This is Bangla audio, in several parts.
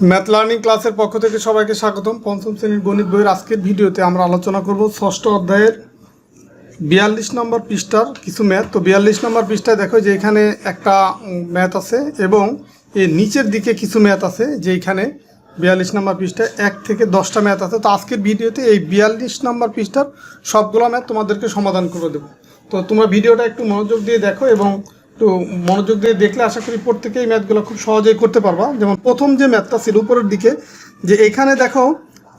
ম্যাথ লার্নিং ক্লাসের পক্ষ থেকে সবাইকে স্বাগতম। পঞ্চম শ্রেণীর গণিত বইয়ের আজকের ভিডিওতে আমরা আলোচনা করব ষষ্ঠ অধ্যায়ের 42 নম্বর পৃষ্ঠার কিছু ম্যাথ। তো 42 নম্বর পৃষ্ঠায় দেখো যে এখানে একটা ম্যাথ আছে এবং এর নিচের দিকে কিছু ম্যাথ আছে, যে এখানে 42 নম্বর পৃষ্ঠায় 1 থেকে 10টা ম্যাথ আছে। তো আজকের ভিডিওতে এই 42 নম্বর পৃষ্ঠার সবগুলো ম্যাথ তোমাদেরকে সমাধান করে দেবো। তো তোমরা ভিডিওটা একটু মনোযোগ দিয়ে দেখো এবং তো মনোযোগ দিয়ে দেখলে আশা করি প্রত্যেকেই ম্যাথগুলো খুব সহজেই করতে পারবা। যেমন প্রথম যে ম্যাথটা ছিল উপরের দিকে, যে এখানে দেখো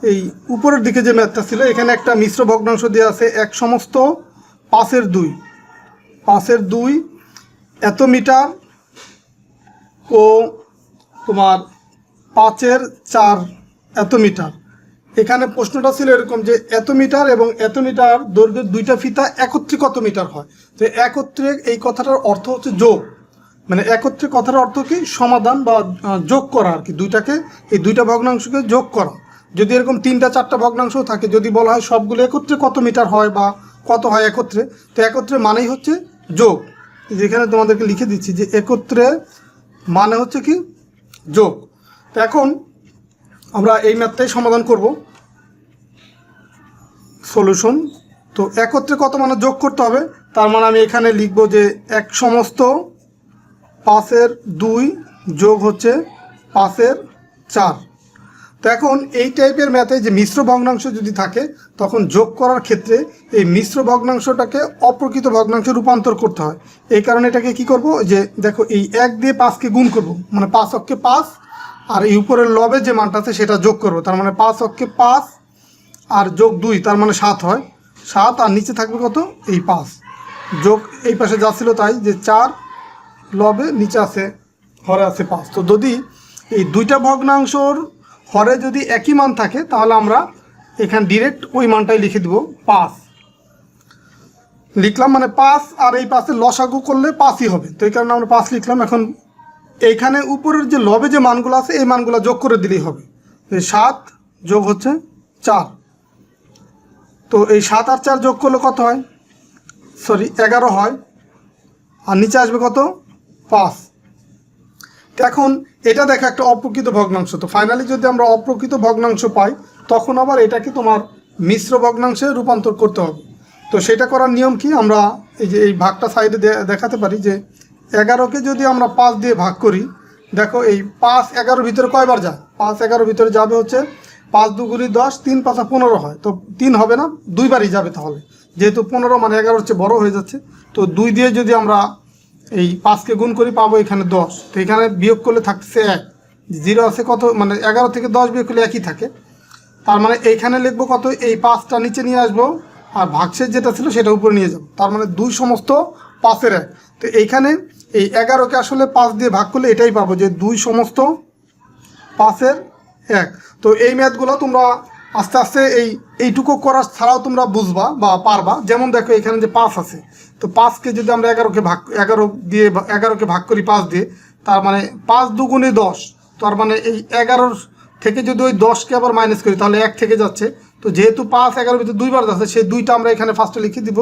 এই উপরের দিকে যে ম্যাথটা ছিল, এখানে একটা মিশ্র ভগ্নাংশ দেওয়া আছে এক সমস্ত 5/2 এত মিটার ও তোমার 5/4 এত মিটার। এখানে প্রশ্নটা ছিল এরকম যে এত মিটার এবং এত মিটার দৈর্ঘ্যের দুইটা ফিতা একত্রে কত মিটার হয়। তো একত্রে এই কথাটার অর্থ হচ্ছে যোগ, মানে একত্রে কথার অর্থ কি সমাধান বা যোগ করা আর কি, দুইটাকে এই দুইটা ভগ্নাংশকে যোগ করা। যদি এরকম 3-4টা ভগ্নাংশ থাকে, যদি বলা হয় সবগুলো একত্রে কত মিটার হয় বা কত হয় একত্রে, তো একত্রে মানেই হচ্ছে যোগ। যেখানে তোমাদেরকে লিখে দিচ্ছি যে একত্রে মানে হচ্ছে কি যোগ। তো এখন আমরা এই ম্যাথটাই সমাধান করব। সলিউশন। তো একত্রে কত মানে যোগ করতে হবে, তার মানে আমি এখানে লিখব যে এক সমস্ত 5/2 যোগ হচ্ছে 5/4। তো এখন এই টাইপের ম্যাথে যে মিশ্র ভগ্নাংশ যদি থাকে, তখন যোগ করার ক্ষেত্রে এই মিশ্র ভগ্নাংশটাকে অপ্রকৃত ভগ্নাংশে রূপান্তর করতে হয়। এই কারণে এটাকে কি করব, যে দেখো এই 1 দিয়ে 5কে গুণ করব, মানে 5 অক্ষে 5, আর এই উপরের লবে যে মানটা আছে সেটা যোগ করব, তার মানে 5 অক্ষে 5 আর যোগ 2, তার মানে 7 হয়। 7 আর নিচে থাকবে কত, এই 5 যোগ এই পাশে যা ছিল তাই, যে 4 লবে নিচে আছে হরে আছে 5। তো যদি এই দুইটা ভগ্নাংশর হরে যদি একই মান থাকে, তাহলে আমরা এখানে ডিরেক্ট ওই মানটাই লিখে দেব 5 লিখলাম, মানে 5 আর এই 5-এর লসাগু করলে 5ই হবে। তো এই কারণে আমরা 5 লিখলাম। এখন এইখানে উপরের যে লবে যে মানগুলো আছে এই মানগুলো যোগ করে দিলেই হবে। 7 যোগ হচ্ছে 4। তো এই 7 আর 4 যোগ করলে কত হয়, 11 হয়, আর নিচে আসবে কত, 5। তো এখন এটা দেখো একটা অপ্রকৃত ভগ্নাংশ। তো ফাইনালি যদি আমরা অপ্রকৃত ভগ্নাংশ পাই, তখন আবার এটাকে তোমার মিশ্র ভগ্নাংশে রূপান্তর করতে হবে। তো সেটা করার নিয়ম কি, আমরা এই যে এই ভাগটা সাইডে দেখাতে পারি যে 11কে যদি আমরা 5 দিয়ে ভাগ করি, দেখো এই 5 11 ভিতরে কয়বার যায়, 5 11 ভিতরে যাবে হচ্ছে 5 2 গুণি 10, 3 5 15 হয়। তো 3 হবে না, দুইবারই যাবে। তাহলে যেহেতু 15 মানে 11 হচ্ছে বড় হয়ে যাচ্ছে, তো 2 দিয়ে যদি আমরা এই 5কে গুণ করি পাবো এখানে 10। তো এখানে বিয়োগ করলে থাকছে 1, 0 আছে কত, মানে 11 থেকে 10 বিয়োগ করলে একই থাকে। তার মানে এইখানে লিখবো কত, এই 5টা নিচে নিয়ে আসবো, আর ভাগশেষ যেটা ছিল সেটা উপরে নিয়ে যাবো, তার মানে 2 সমস্ত 5/1। তো এইখানে এই 11কে আসলে 5 দিয়ে ভাগ করলে এটাই পাবো, যে 2 সমস্ত 5/1। তো এই ম্যাথগুলো তোমরা আস্তে আস্তে এইটুকু করা ছাড়াও তোমরা বুঝবা বা পারবা। যেমন দেখো এখানে যে 5 আছে, তো 5কে যদি আমরা 11কে ভাগ করি 5 দিয়ে, তার মানে 5 2 গুণে 10, তার মানে এই 11 থেকে যদি ওই 10কে আবার মাইনাস করি তাহলে 1 থেকে যাচ্ছে। তো যেহেতু 5 11 ভিতরে দুইবার যাচ্ছে, সেই 2টা আমরা এখানে ফার্স্টে লিখে দিব,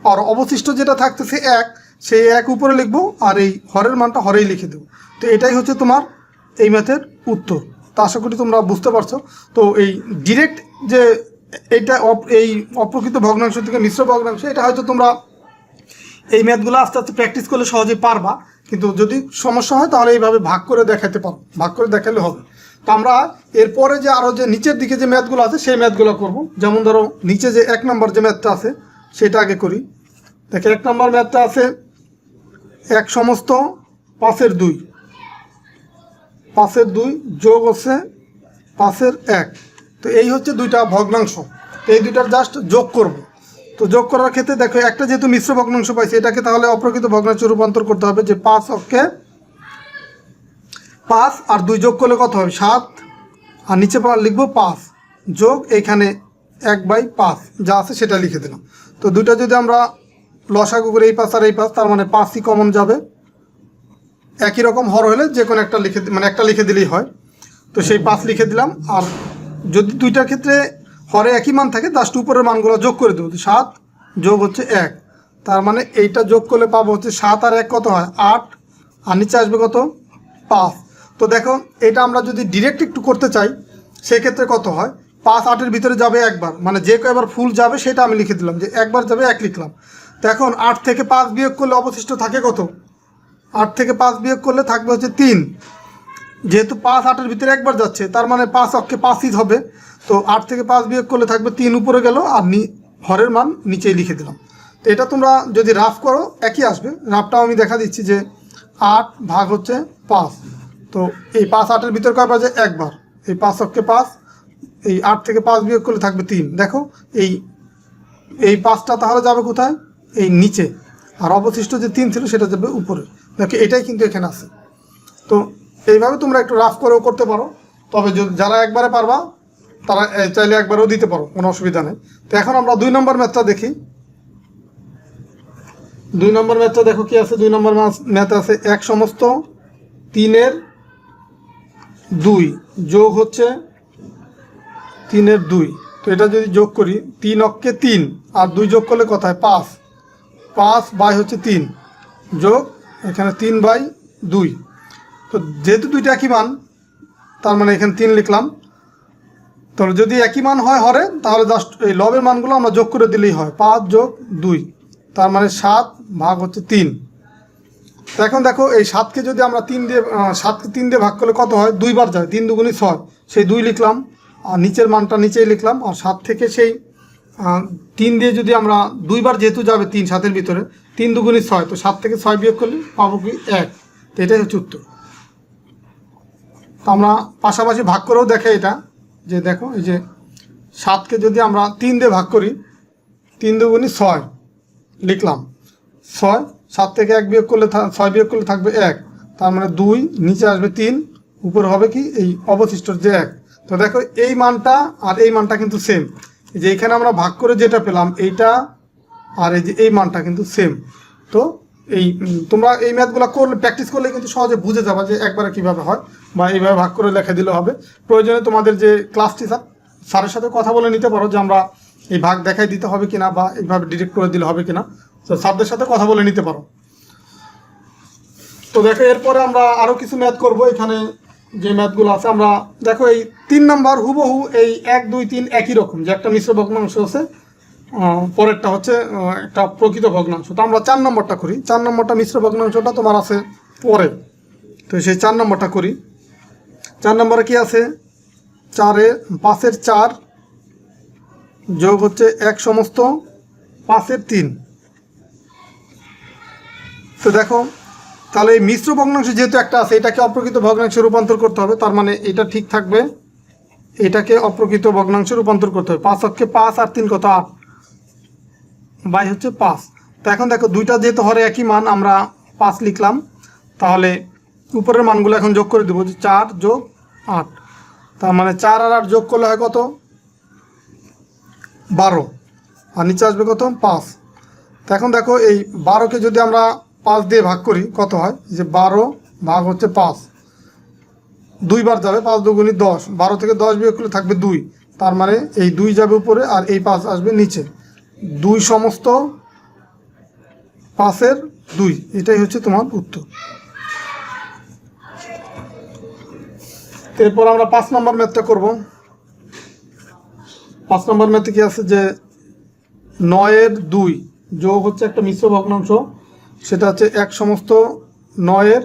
আর অবশিষ্ট যেটা থাকতেছে 1, সেই 1 উপরে লিখবো, আর এই হরের মানটা হরেই লিখে দেবো। তো এটাই হচ্ছে তোমার এই ম্যাথের উত্তর। তো আশা করি তোমরা বুঝতে পারছো। তো এই ডিরেক্ট যে এইটা এই অপ্রকৃত ভগ্নাংশ থেকে মিশ্র ভগ্নাংশ, এটা হয়তো তোমরা এই ম্যাথগুলো আস্তে আস্তে প্র্যাকটিস করলে সহজেই পারবা, কিন্তু যদি সমস্যা হয় তাহলে এইভাবে ভাগ করে দেখাতে পারো, ভাগ করে দেখালে হবে। তো আমরা এরপরে যে আরও যে নিচের দিকে যে ম্যাথগুলো আছে সেই ম্যাথগুলো করব। যেমন ধরো নিচে যে 1 নম্বর যে ম্যাথটা আছে সেটা আগে করি। দেখে 1 নম্বর ম্যাথটা আছে এক সমস্ত 5/2 যোগ হচ্ছে 5/1। তো এই হচ্ছে দুইটা ভগ্নাংশ, তো এই দুইটার জাস্ট যোগ করব। তো যোগ করার ক্ষেত্রে দেখো একটা যেহেতু মিশ্র ভগ্নাংশ পাইছে, এটাকে তাহলে অপ্রকৃত ভগ্নাংশে রূপান্তর করতে হবে, যে 5 অক্ষে 5 আর 2 যোগ করলে কত হবে, 7, আর নিচে লিখবো 5 যোগ এখানে 1/5 যা আছে সেটা লিখে দিলাম। তো দুইটা যদি আমরা লসাগু করে এই 5 আর এই 5, তার মানে 5ই কমন যাবে। একই রকম হর হলে যে কোনো একটা একটা লিখে দিলেই হয়। তো সেই 5 লিখে দিলাম। আর যদি দুইটার ক্ষেত্রে হরে একই মান থাকে, জাস্ট উপরের মানগুলো যোগ করে দেবো। 7 যোগ হচ্ছে 1, তার মানে এইটা যোগ করলে পাবো হচ্ছে 7 আর 1 কত হয়, 8, আর নিচে আসবে কত, 5। তো দেখো এটা আমরা যদি ডিরেক্ট একটু করতে চাই সেক্ষেত্রে কত হয়, 5 8-এর ভিতরে যাবে একবার, মানে যে কয়বার ফুল যাবে সেটা আমি লিখে দিলাম, যে একবার যাবে 1 লিখলাম। তো এখন 8 থেকে 5 বিয়োগ করলে অবশিষ্ট থাকে কত, 8 থেকে 5 বিয়োগ করলে থাকবে হচ্ছে 3। যেহেতু 5 8-এর ভিতরে একবার যাচ্ছে তার মানে 5 অক্ষে 5ই হবে। তো 8 থেকে 5 বিয়োগ করলে থাকবে 3 উপরে গেল, আর হরের মান নিচেই লিখে দিলাম। তো এটা তোমরা যদি রাফ করো একই আসবে। রাফটাও আমি দেখা দিচ্ছি যে 8 ভাগ হচ্ছে 5। তো এই 5 8-এর ভিতরে কয় বাজে একবার, এই 5 অক্ষে 5, এই 8 থেকে 5 বিয়োগ করলে থাকবে 3। দেখো এই 5টা তাহলে যাবে কোথায়, এই নিচে, আর অবশিষ্ট যে 3 ছিল সেটা যাবে উপরে। দেখো এটাই কিন্তু এখানে আছে। তো এইভাবে তোমরা একটু রাফ করেও করতে পারো, তবে যারা একবারে পারবা তারা চাইলে একবারেও দিতে পারো, কোনো অসুবিধা নেই। তো এখন আমরা 2 নম্বর ম্যাথটা দেখি। 2 নম্বর ম্যাথটা দেখো কি আছে। 2 নম্বর ম্যাথ আছে 1 সমস্ত 3-এর 2 যোগ হচ্ছে 3-এর 2। তো এটা যদি যোগ করি 3 অক্ষে 3 আর 2 যোগ করলে কত হয় 5, 5 বাই হচ্ছে 3 যোগ এখানে 3/2। তো যেহেতু দুইটা একই মান তার মানে এখানে 3 লিখলাম। তাহলে যদি একই মান হয় হরে তাহলে জাস্ট এই লবের মানগুলো আমরা যোগ করে দিলেই হয়, 5 যোগ 2 তার মানে 7 ভাগ হচ্ছে 3। তো এখন দেখো এই 7কে যদি আমরা 7কে 3 দিয়ে ভাগ করলে কত হয়, 2 বার যায়, 3 দুগুণী 6, সেই 2 লিখলাম আর নিচের মানটা নিচেই লিখলাম। আর 7 থেকে সেই 3 দিয়ে যদি আমরা 2 বার যেহেতু যাবে 3 7-এর ভিতরে, 3 দুগুণী 6, তো 7 থেকে 6 বিয়োগ করলে পাবো কি 1। তো এটাই হচ্ছে উত্তর। তো আমরা পাশাপাশি ভাগ করেও দেখে এটা, যে দেখো এই যে 7কে যদি আমরা 3 দিয়ে ভাগ করি, 3 দুগুণী 6 লিখলাম, 6, 7 থেকে 1 বিয়োগ করলে 6 বিয়োগ করলে থাকবে 1, তার মানে 2, নিচে আসবে 3, উপরে হবে কি এই অবশিষ্ট যে 1। তো দেখো এই মানটা আর এই মানটা কিন্তু সেম, যে এখানে আমরা ভাগ করে যেটা পেলাম এইটা আর এই যে এই মানটা কিন্তু সেম। তো এই তোমরা এই ম্যাথগুলো করলে প্র্যাকটিস করলে কিন্তু সহজে বুঝে যাবে যে একবারে কীভাবে হয়, বা এইভাবে ভাগ করে লেখা দিলে হবে। প্রয়োজনে তোমাদের যে ক্লাস টিচার স্যারের সাথে কথা বলে নিতে পারো যে আমরা এই ভাগ দেখাই দিতে হবে কিনা, বা এইভাবে ডিরেক্ট করে দিলে হবে কিনা, তো স্যারদের সাথে কথা বলে নিতে পারো। তো দেখো এরপরে আমরা আরও কিছু ম্যাথ করব। এখানে যে ম্যাথগুলো আছে আমরা দেখো এই 3 নাম্বার হুবহু এই 1 2 3 একই রকম, যে একটা মিশ্র ভগ্নাংশ আছে, পরেরটা হচ্ছে একটা প্রকৃত ভগ্নাংশ। তো আমরা 4 নম্বরটা করি। 4 নম্বরটা মিশ্র ভগ্নাংশটা তোমার আছে পরে, তো সেই 4 নম্বরটা করি। 4 নম্বরে কি আছে, 5-এর 4 যোগ হচ্ছে 1 সমস্ত 5-এর 3। তো দেখো তাহলে এই মিশ্র ভগ্নাংশ যেহেতু একটা আছে এটাকে অপ্রকৃত ভগ্নাংশে রূপান্তর করতে হবে, তার মানে এটা ঠিক থাকবে, এটাকে অপ্রকৃত ভগ্নাংশে রূপান্তর করতে হবে। 5 অক্ষে 5 আর 3 কত 8 বাই হচ্ছে 5। তো এখন দেখো দুইটা যেহেতু হরে একই মান আমরা 5 লিখলাম, তাহলে উপরের মানগুলো এখন যোগ করে দেবো, যে 4 যোগ 8, তার মানে 4 আর 8 যোগ করলে হয় কত 12, আর নিচে আসবে কত 5। তো এখন দেখো এই 12কে যদি আমরা 5 দিয়ে ভাগ করি কত হয়, যে 12 ভাগ হচ্ছে 5, 2 বার যাবে, 5 দুগুণী 10, 12 থেকে 10 বিয়োগ করলে থাকবে 2, তার মানে এই 2 যাবে উপরে আর এই 5 আসবে নিচে, 2 সমস্ত 5-এর 2, এটাই হচ্ছে তোমার উত্তর। এরপর আমরা 5 নম্বর ম্যাথটা করব। 5 নম্বর ম্যাথে কি আছে, যে 9-এর 2 যোগ হচ্ছে একটা মিশ্র ভগ্নাংশ, সেটা হচ্ছে 1 সমস্ত 9-এর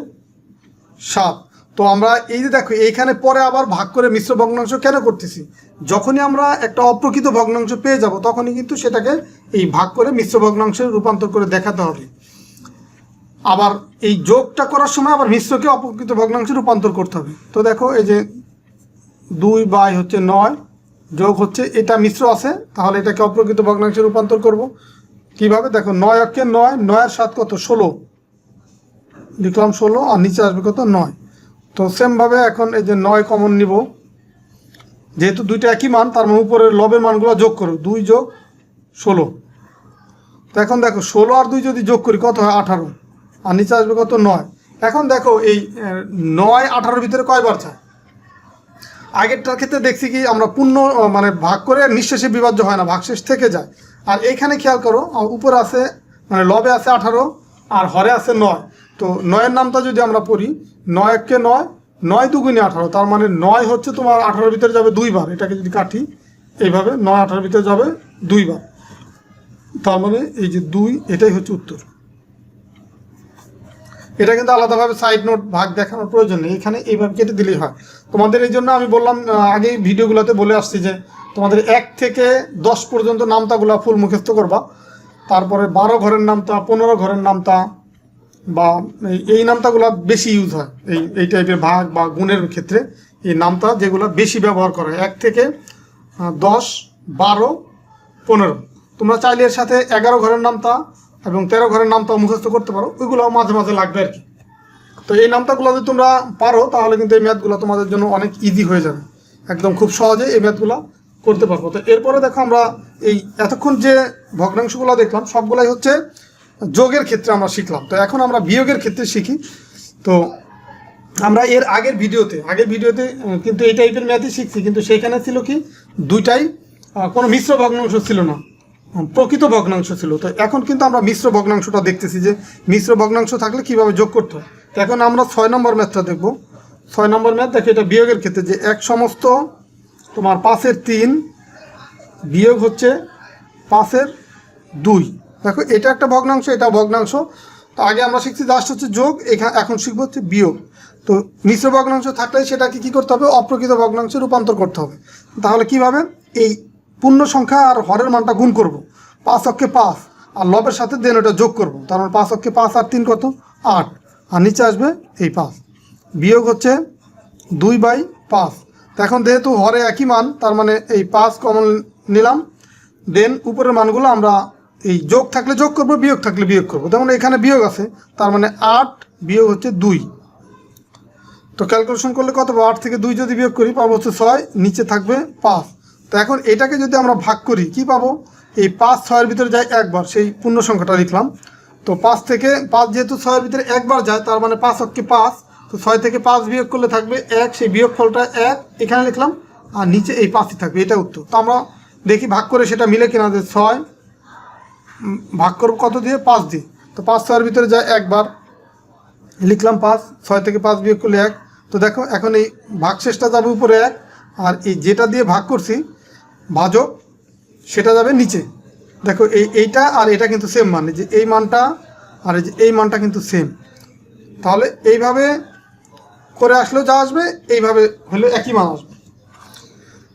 7। তো আমরা এই যে দেখো এইখানে পরে আবার ভাগ করে মিশ্র ভগ্নাংশ কেন করতেছি, যখনই আমরা একটা অপ্রকৃত ভগ্নাংশ পেয়ে যাব তখনই কিন্তু সেটাকে এই ভাগ করে মিশ্র ভগ্নাংশে রূপান্তর করে দেখাতে হবে। আবার এই যোগটা করার সময় আবার মিশ্রকে অপ্রকৃত ভগ্নাংশে রূপান্তর করতে হবে। তো দেখো এই যে 2 বাই হচ্ছে 9 যোগ হচ্ছে এটা মিশ্র আছে, তাহলে এটাকে অপ্রকৃত ভগ্নাংশে রূপান্তর করব কিভাবে, দেখো 9 অক্ষে 9, 9-এর 7 কত 16 লিখলাম, 16 আর নিচে আসবে কত 9। তো সেমভাবে এখন এই যে 9 কমন নিব, যেহেতু দুইটা একই মান তার মানে উপরের লবের মানগুলো যোগ করো, 2 যোগ 16। তো এখন দেখো 16 আর 2 যদি যোগ করি কত হয় 18, আর নিচে আসবে কত 9। এখন দেখো এই 9 18-এর ভিতরে কয়বার যায়, আগেরটার ক্ষেত্রে দেখছি কি আমরা পূর্ণ মানে ভাগ করে নিঃশেষে বিভাজ্য হয় না, ভাগশেষ থেকে যায়। আর এখানে খেয়াল করো উপরে আছে মানে লবে আছে 18 আর হরে আছে 9। তো 9-এর নামটা যদি আমরা পড়ি, 9 একে 9, 9 দুগুণে 18, তার মানে 9 হচ্ছে তোমার 18-র ভিতরে যাবে 2 বার। এটাকে যদি কাটি এইভাবে 9 18-র ভিতরে যাবে 2 বার, তার মানে এই যে 2, এটাই হচ্ছে উত্তর। এটা কিন্তু আলাদাভাবে সাইড নোট ভাগ দেখানোর প্রয়োজন নেই, এখানে এইভাবে কেটে দিলেই হয় তোমাদের। এই জন্য আমি বললাম আগেই ভিডিওগুলোতে বলে আসছি যে তোমাদের 1 থেকে 10 পর্যন্ত নামতাগুলো ফুল মুখস্থ করবা, তারপরে 12 ঘরের নামতা, 15 ঘরের নামতা বা এই নামতাগুলো বেশি ইউজ হয় এই টাইপের ভাগ বা গুণের ক্ষেত্রে। এই নামতা যেগুলো বেশি ব্যবহার করা হয় 1 থেকে 10, 12, 15। তোমরা চাইলে এর সাথে 11 ঘরের নামতা এবং 13 ঘরের নামতা মুখস্থ করতে পারো, ওইগুলো মাঝে মাঝে লাগবে আর কি। তো এই নামতাগুলো যদি তোমরা পারো তাহলে কিন্তু এই ম্যাথগুলো তোমাদের জন্য অনেক ইজি হয়ে যাবে, একদম খুব সহজে এই ম্যাথগুলো করতে পারবো। তো এরপরে দেখো আমরা এই এতক্ষণ যে ভগ্নাংশগুলো দেখলাম সবগুলাই হচ্ছে যোগের ক্ষেত্রে আমরা শিখলাম। তো এখন আমরা বিয়োগের ক্ষেত্রে শিখি। তো আমরা এর আগের ভিডিওতে কিন্তু এই টাইপের ম্যাথই শিখছি, কিন্তু সেইখানে ছিল কি দুইটাই কোনো মিশ্র ভগ্নাংশ ছিল না, প্রকৃত ভগ্নাংশ ছিল। তো এখন কিন্তু আমরা মিশ্র ভগ্নাংশটা দেখতেছি যে মিশ্র ভগ্নাংশ থাকলে কিভাবে যোগ করতে হয়। তো এখন আমরা 6 নম্বর ম্যাথটা দেখব। 6 নম্বর ম্যাথ দেখো, এটা বিয়োগের ক্ষেত্রে যে 1 সমস্ত তোমার 5-এর 3 বিয়োগ হচ্ছে 5-এর 2। দেখো এটা একটা ভগ্নাংশ, এটা ভগ্নাংশ। তো আগে আমরা শিখছি জাস্ট হচ্ছে যোগ, এখন শিখবো হচ্ছে বিয়োগ। তো মিশ্র ভগ্নাংশ থাকলে সেটাকে কী করতে হবে, অপ্রকৃত ভগ্নাংশে রূপান্তর করতে হবে। তাহলে কিভাবে, এই পূর্ণ সংখ্যা আর হরের মানটা গুণ করব, 5 অক্ষে 5 আর লবের সাথে দেন ওটা যোগ করব, তার মানে 5 অক্ষে 5 আর 3 কত 8, আর নিচে আসবে এই 5, বিয়োগ হচ্ছে 2/5। তো এখন যেহেতু হরে একই মান, তার মানে এই 5 কমন নিলাম, দেন উপরের মানগুলো আমরা এই যোগ থাকলে যোগ করব, বিয়োগ থাকলে বিয়োগ করব। যেমন এখানে বিয়োগ আছে, তার মানে 8 বিয়োগ হচ্ছে 2। তো ক্যালকুলেশন করলে কত পাবো, 8 থেকে 2 যদি বিয়োগ করি পাবো হচ্ছে 6, নিচে থাকবে 5। তো এখন এটাকে যদি আমরা ভাগ করি কি পাবো, এই 5 6-এর ভিতরে যায় একবার, সেই পূর্ণ সংখ্যাটা লিখলাম। তো 5 থেকে 5 যেহেতু 6-এর ভিতরে একবার যায়, তার মানে 5 অক্ষে 5, তো 6 থেকে 5 বিয়োগ করলে থাকবে 1, সেই বিয়োগ ফলটা 1 এখানে লিখলাম, আর নিচে এই 5ই থাকবে, এটা উত্তর। তো আমরা দেখি ভাগ করে সেটা মিলে কিনা, যে 6 ভাগ করব কত দিয়ে, 5 দিয়ে। তো 5 6-এর ভিতরে যায় একবার, লিখলাম 5, 6 থেকে 5 বিয়োগ করলে 1। তো দেখো এখন এই ভাগ শেষটা যাবে উপরে 1, আর এই যেটা দিয়ে ভাগ করছি ভাজক সেটা যাবে নিচে। দেখো এইটা আর এটা কিন্তু সেম মান, যে এই মানটা আর এই মানটা কিন্তু সেম। তাহলে এইভাবে করে আসলেও যা আসবে, এইভাবে হলে একই মান আসবে।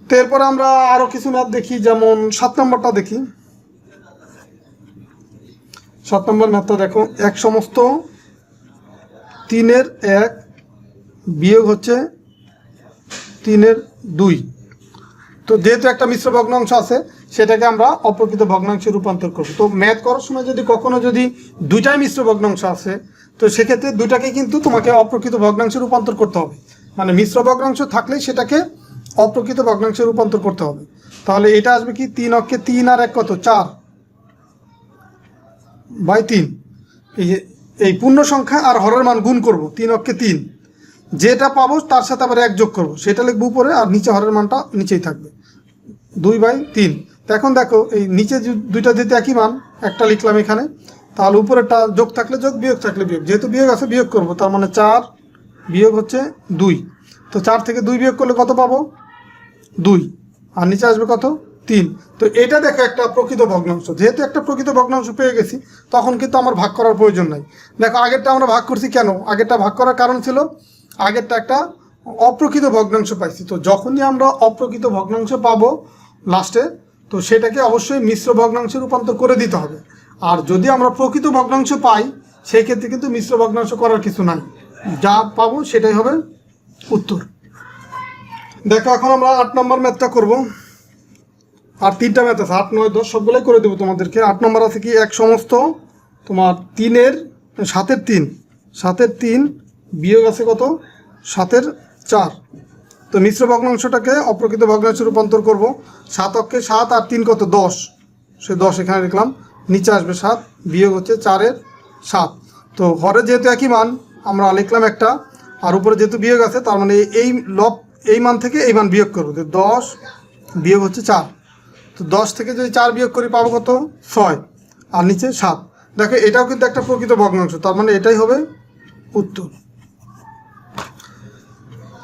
তো এরপরে আমরা আরও কিছু ম্যাথ দেখি, যেমন 7 নম্বরটা দেখি। 7 নম্বর ম্যাথটা দেখো, 1 সমস্ত 3-এর 1 বিয়োগ হচ্ছে 3-এর 2। তো যেহেতু একটা মিশ্র ভগ্নাংশ আছে, সেটাকে আমরা অপ্রকৃত ভগ্নাংশে রূপান্তর করব। তো ম্যাথ করার সময় যদি কখনো যদি দুইটাই মিশ্র ভগ্নাংশ আছে, তো সেক্ষেত্রে দুইটাকে কিন্তু তোমাকে অপ্রকৃত ভগ্নাংশে রূপান্তর করতে হবে। মানে মিশ্র ভগ্নাংশ থাকলেই সেটাকে অপ্রকৃত ভগ্নাংশে রূপান্তর করতে হবে। তাহলে এটা আসবে কি, 3 অক্ষে 3 আর 1 কত 4/3। এই যে এই পূর্ণ সংখ্যা আর হরের মান গুণ করব, 3 অক্ষে 3, যেটা পাবো তার সাথে আবার 1 যোগ করব, সেটা লিখবো উপরে, আর নিচে হরের মানটা নিচেই থাকবে 2/3। তো এখন দেখো এই নিচে দুইটা যেহেতু একই মান, একটা লিখলাম এখানে, তাহলে উপরেরটা যোগ থাকলে যোগ, বিয়োগ থাকলে বিয়োগ, যেহেতু বিয়োগ আছে বিয়োগ করব, তার মানে 4 বিয়োগ হচ্ছে 2। তো 4 থেকে 2 বিয়োগ করলে কত পাবো, 2, আর নিচে আসবে কত 3। তো এটা দেখো একটা প্রকৃত ভগ্নাংশ। যেহেতু একটা প্রকৃত ভগ্নাংশ পেয়ে গেছি, তখন কিন্তু আমার ভাগ করার প্রয়োজন নাই। দেখো আগেরটা আমরা ভাগ করছি কেন, আগেরটা ভাগ করার কারণ ছিল আগেরটা একটা অপ্রকৃত ভগ্নাংশ পাইছি। তো যখনই আমরা অপ্রকৃত ভগ্নাংশ পাবো লাস্টে, তো সেটাকে অবশ্যই মিশ্র ভগ্নাংশে রূপান্তর করে দিতে হবে। আর যদি আমরা প্রকৃত ভগ্নাংশ পাই, সেই ক্ষেত্রে কিন্তু মিশ্র ভগ্নাংশ করার কিছু নাই, যা পাবো সেটাই হবে উত্তর। দেখো এখন আমরা 8 নম্বর ম্যাথটা করব। আর 3টা ম্যাথ আছে, 8 9 10 সবগুলোই করে দেবো তোমাদেরকে। 8 নম্বর আছে কি, 1 সমস্ত তোমার 7-এর 3 বিয়োগ আছে কত 7-এর 4। তো মিশ্র ভগ্নাংশটাকে অপ্রকৃত ভগ্নাংশে রূপান্তর করব। 7 অক্ষে 7 আর 3 কত 10, সে 10 এখানে লিখলাম, নিচে আসবে 7, বিয়োগ হচ্ছে 4-এর 7। তো হরে যেহেতু একই মান আমরা লিখলাম একটা, আর উপরে যেহেতু বিয়োগ আছে, তার মানে এই মান থেকে এই মান বিয়োগ করবো, 10 বিয়োগ হচ্ছে 4। তো 10 থেকে যদি 4 বিয়োগ করি পাবো কত 6, আর নিচে 7। দেখো এটাও কিন্তু একটা প্রকৃত ভগ্নাংশ, তার মানে এটাই হবে উত্তর।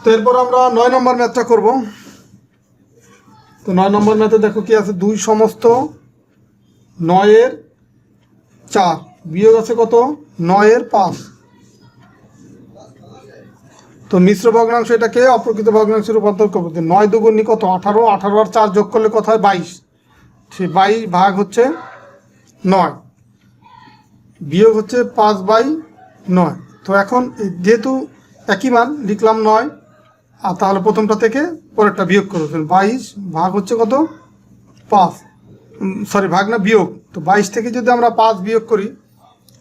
তো এরপর আমরা 9 নম্বর ম্যাথটা করব। তো 9 নম্বর ম্যাথে দেখো কি আছে, 2 সমস্ত 9-এর 4 বিয়োগ আছে কত 9-এর 5। তো মিশ্র ভগ্নাংশ এটাকে অপ্রকৃত ভগ্নাংশে রূপান্তর করবো। 9 দুগুণী কত 18, 18 আর 4 যোগ করলে কত হয় 22। সেই 22 ভাগ হচ্ছে 9 বিয়োগ হচ্ছে 5/9। তো এখন যেহেতু একই মান লিখলাম 9, আর তাহলে প্রথমটা থেকে পরেরটা বিয়োগ করবো। 22 ভাগ হচ্ছে কত 5, সরি ভাগ না বিয়োগ। তো 22 থেকে যদি আমরা 5 বিয়োগ করি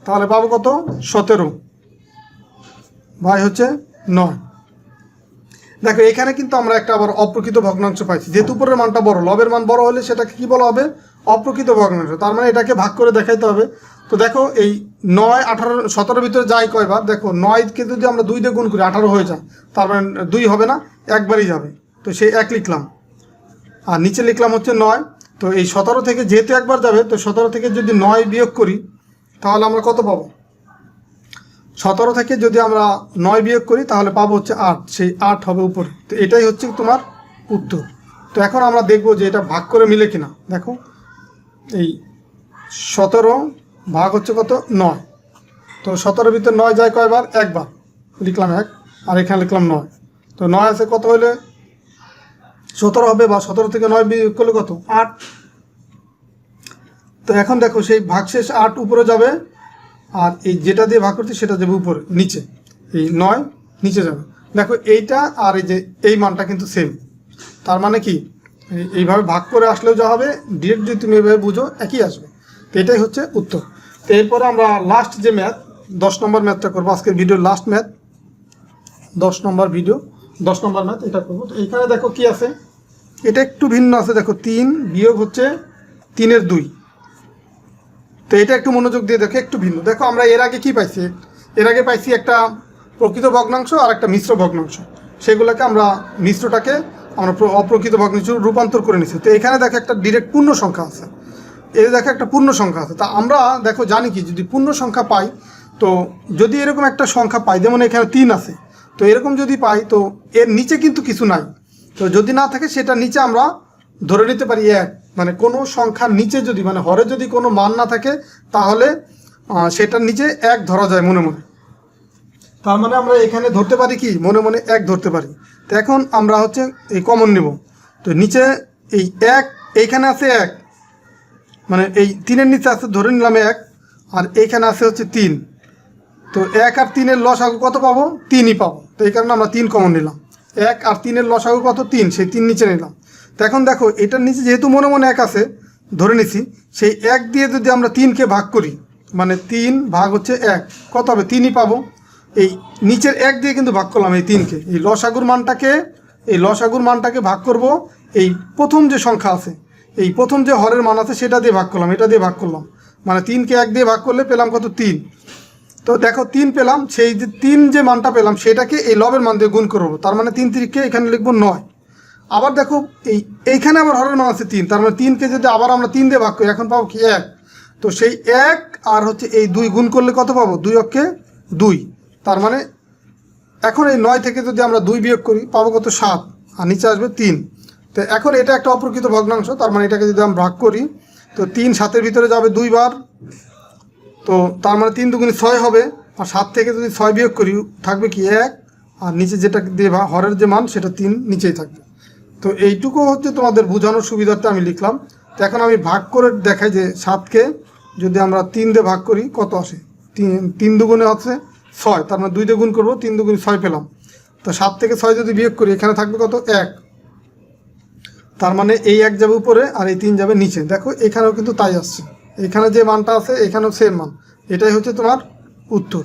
তাহলে পাবো কত 17 ভাগ হচ্ছে 9। দেখো এখানে কিন্তু আমরা একটা আবার অপ্রকৃত ভগ্নাংশ পাইছি। যেহেতু উপরের মানটা বড়, লবের মান বড় হলে সেটাকে কি বলা হবে, অপ্রকৃত ভগ্নাংশ। তার মানে এটাকে ভাগ করে দেখাইতে হবে। তো দেখো এই 9, 18, 17 ভিতরে যায় কয়বার, দেখো 9কে যদি আমরা 2 দিয়ে গুণ করি 18 হয়ে যায়, তার মানে 2 হবে না, একবারই যাবে। তো সেই 1 লিখলাম, আর নিচে লিখলাম হচ্ছে 9। তো এই 17 থেকে যেহেতু একবার যাবে, তো 17 থেকে যদি 9 বিয়োগ করি তাহলে আমরা কত পাবো, 17 থেকে যদি আমরা 9 বিয়োগ করি তাহলে পাবো হচ্ছে 8। সেই 8 হবে উপরে। তো এটাই হচ্ছে তোমার উত্তর। তো এখন আমরা দেখবো যে এটা ভাগ করে মিলে কিনা। দেখো এই 17 ভাগ হচ্ছে কত 9। তো 17 ভিতরে 9 যায় কয়বার, একবার, লিখলাম 1, আর এখানে লিখলাম 9। তো 9 আছে কত হলে 17 হবে, বা 17 থেকে 9 বিয়োগ করলে কত 8। তো এখন দেখো সেই ভাগশেষ 8 উপরে যাবে, আর এই যেটা দিয়ে ভাগ করছি সেটা যাবে উপরে, নিচে এই 9 নিচে যাবে। দেখো এইটা আর এই যে এই মানটা কিন্তু সেম। তার মানে কি এইভাবে ভাগ করে আসলেও যা হবে, ডিরেক্ট যদি তুমি এইভাবে বুঝো একই আসবে। তো এটাই হচ্ছে উত্তর। তো এরপরে আমরা লাস্ট যে ম্যাথ 10 নম্বর ম্যাথটা করবো, আজকের ভিডিওর লাস্ট ম্যাথ 10 নম্বর ম্যাথ এটা করবো। তো এইখানে দেখো কি আছে, এটা একটু ভিন্ন আছে। দেখো 3 বিয়োগ হচ্ছে 3-এর 2। তো এটা একটু মনোযোগ দিয়ে দেখো, একটু ভিন্ন। দেখো আমরা এর আগে কি পাইছি, এর আগে পাইছি একটা প্রকৃত ভগ্নাংশ আর একটা মিশ্র ভগ্নাংশ। সেগুলোকে আমরা মিশ্রটাকে আমরা অপ্রকৃত ভগ্নাংশ রূপান্তর করে নিচ্ছি। তো এখানে দেখো একটা ডিরেক্ট পূর্ণ সংখ্যা আছে, এর দেখো একটা পূর্ণ সংখ্যা আছে। তা আমরা দেখো জানি কি, যদি পূর্ণ সংখ্যা পাই, তো যদি এরকম একটা সংখ্যা পাই, যেমন এখানে 3 আছে, তো এরকম যদি পাই, তো এর নিচে কিন্তু কিছু নাই। তো যদি না থাকে সেটা নিচে আমরা ধরে নিতে পারি 1। মানে কোনো সংখ্যার নিচে যদি, মানে হরে যদি কোনো মান না থাকে, তাহলে সেটার নিচে 1 ধরা যায় মনে মনে। তার মানে আমরা এখানে ধরতে পারি কি, মনে মনে 1 ধরতে পারি। তো এখন আমরা হচ্ছে এই কমন নেব। তো নিচে এই 1 এইখানে আছে 1, মানে এই 3-এর নিচে আছে ধরে নিলাম 1, আর এইখানে আছে হচ্ছে 3। তো 1 আর 3-এর লসাগু কত পাবো, 3ই পাবো। তো এই কারণে আমরা 3 কমন নিলাম। 1 আর 3-এর লসাগু কত 3, সেই 3 নিচে নিলাম। তো এখন দেখো এটার নিচে যেহেতু মনে মনে 1 আছে ধরে নিছি, সেই 1 দিয়ে যদি আমরা 3কে ভাগ করি, মানে 3 ভাগ হচ্ছে 1, কত হবে 3ই পাবো। এই নিচের 1 দিয়ে কিন্তু ভাগ করলাম এই 3কে, এই লসাগুর মানটাকে ভাগ করব এই প্রথম যে সংখ্যা আছে, এই প্রথম যে হরের মান আছে সেটা দিয়ে ভাগ করলাম, এটা দিয়ে ভাগ করলাম, মানে 3কে 1 দিয়ে ভাগ করলে পেলাম কত 3। তো দেখো 3 পেলাম, সেই যে 3 যে মানটা পেলাম সেটাকে এই লবের মান দিয়ে গুণ করবো। তার মানে 3 3কে এখানে লিখবো 9। আবার দেখো এইখানে আবার হরের মান আছে 3, তার মানে 3কে যদি আবার আমরা 3 দিয়ে ভাগ করি, এখন পাবো কি 1। তো সেই 1 আর হচ্ছে এই 2 গুণ করলে কত পাবো, 2 অক্ষে 2। তার মানে এখন এই 9 থেকে যদি আমরা 2 বিয়োগ করি পাবো কত 7, আর নিচে আসবে 3। তো এখন এটা একটা অপ্রকৃত ভগ্নাংশ, তার মানে এটাকে যদি আমরা ভাগ করি, তো 3 7-এর ভিতরে যাবে 2 বার। তো তার মানে 3 দুগুণে 6 হবে, আর 7 থেকে যদি 6 বিয়োগ করি থাকবে কি 1, আর নিচে যেটা দিয়ে হরের যে মান সেটা 3 নিচেই থাকবে। তো এইটুকু হচ্ছে তোমাদের বোঝানোর সুবিধার্থে আমি লিখলাম। তো এখন আমি ভাগ করে দেখাই যে 7কে যদি আমরা 3 দিয়ে ভাগ করি কত আসে, 3 দুগুণে আছে 6, তার মানে 2 দিয়ে গুণ করবো, 3 দুগুণে 6 পেলাম। তো 7 থেকে 6 যদি বিয়োগ করি এখানে থাকবে কত 1, তার মানে এই 1 যাবে উপরে আর এই 3 যাবে নিচে। দেখো এখানেও কিন্তু তাই আসছে, এখানে যে মানটা আছে এখানেও সেম মান, এটাই হচ্ছে তোমার উত্তর।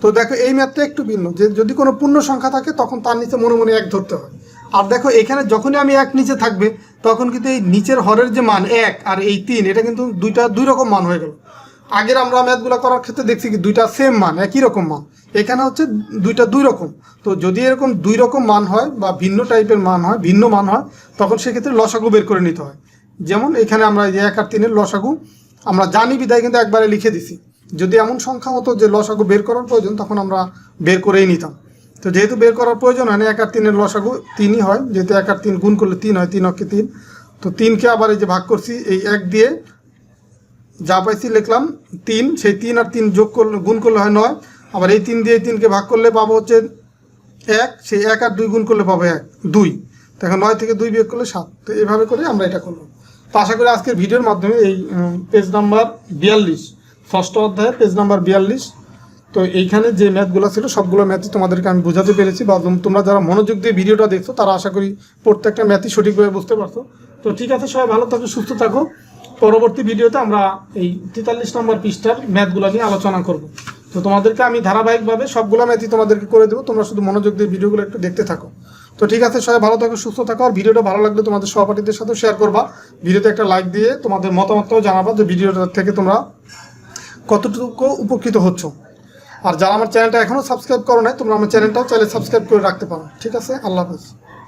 তো দেখো এই ম্যাথটা একটু ভিন্ন, যে যদি কোনো পূর্ণ সংখ্যা থাকে তখন তার নিচে মনে মনে 1 ধরতে হয়। আর দেখো এখানে যখনই আমি 1 নিচে থাকবে তখন কিন্তু এই নিচের হরের যে মান 1 আর এই 3, এটা কিন্তু দুই রকম মান হয়ে গেল। আগের আমরা ম্যাথগুলো করার ক্ষেত্রে দেখছি কি দুইটা সেম মান, একই রকম মান, এখানে হচ্ছে দুইটা 2 রকম। তো যদি এরকম 2 রকম মান হয় বা ভিন্ন টাইপের মান হয়, ভিন্ন মান হয়, তখন সেক্ষেত্রে লসাগু বের করে নিতে হয়। যেমন এখানে আমরা যে 1 আর 3-এর লসাগু আমরা জানি বিদায় কিন্তু একবারে লিখে দিছি। যদি এমন সংখ্যা হতো যে লসাগু বের করার প্রয়োজন, তখন আমরা বের করেই নিতাম। তো যেহেতু বের করার প্রয়োজন হয় না, 1 আর 3-এর লসাগু 3ই হয়, যেহেতু 1 আর 3 গুণ করলে 3 হয়, 3 অক্ষে 3। তো 3কে আবার এই যে ভাগ করছি, এই 1 দিয়ে যা পাইছি লিখলাম 3, সেই 3 আর 3 যোগ করলে গুণ করলে হয় 9, আবার এই 3 দিয়ে এই 3কে ভাগ করলে পাবো হচ্ছে 1, সেই 1 আর 2 গুণ করলে পাবো 2। তো এখন 9 থেকে 2 বিয়োগ করলে 7। তো এইভাবে করে আমরা এটা করলাম। তো আশা করি আজকের ভিডিওর মাধ্যমে এই পেজ নাম্বার 42, ষষ্ঠ অধ্যায়ের পেজ নাম্বার 42, তো এইখানে যে ম্যাথগুলো ছিল সবগুলো ম্যাথই তোমাদেরকে আমি বোঝাতে পেরেছি, বা তোমরা যারা মনোযোগ দিয়ে ভিডিওটা দেখছো তারা আশা করি প্রত্যেকটা ম্যাথই সঠিকভাবে বুঝতে পারছো। তো ঠিক আছে, সবাই ভালো থাকো, সুস্থ থাকো। পরবর্তী ভিডিওতে আমরা এই 43 নম্বর পৃষ্ঠার ম্যাথগুলো নিয়ে আলোচনা করব। তো তোমাদেরকে আমি ধারাবাহিকভাবে সবগুলো ম্যাথই তোমাদেরকে করে দেবো, তোমরা শুধু মনোযোগ দিয়ে ভিডিওগুলো একটু দেখতে থাকো। তো ঠিক আছে, সবাই ভালো থাকো, সুস্থ থাকো। আর ভিডিওটা ভালো লাগলে তোমাদের সহপাঠীদের সাথে শেয়ার করবা, ভিডিওতে একটা লাইক দিয়ে তোমাদের মতামতটাও জানাবা যে ভিডিওটা থেকে তোমরা কতটুকু উপকৃত হচ্ছ। আর যারা আমার চ্যানেলটা এখনও সাবস্ক্রাইব করো নাই, তোমরা আমার চ্যানেলটাও চাইলে সাবস্ক্রাইব করে রাখতে পারো। ঠিক আছে, আল্লাহ হাফেজ।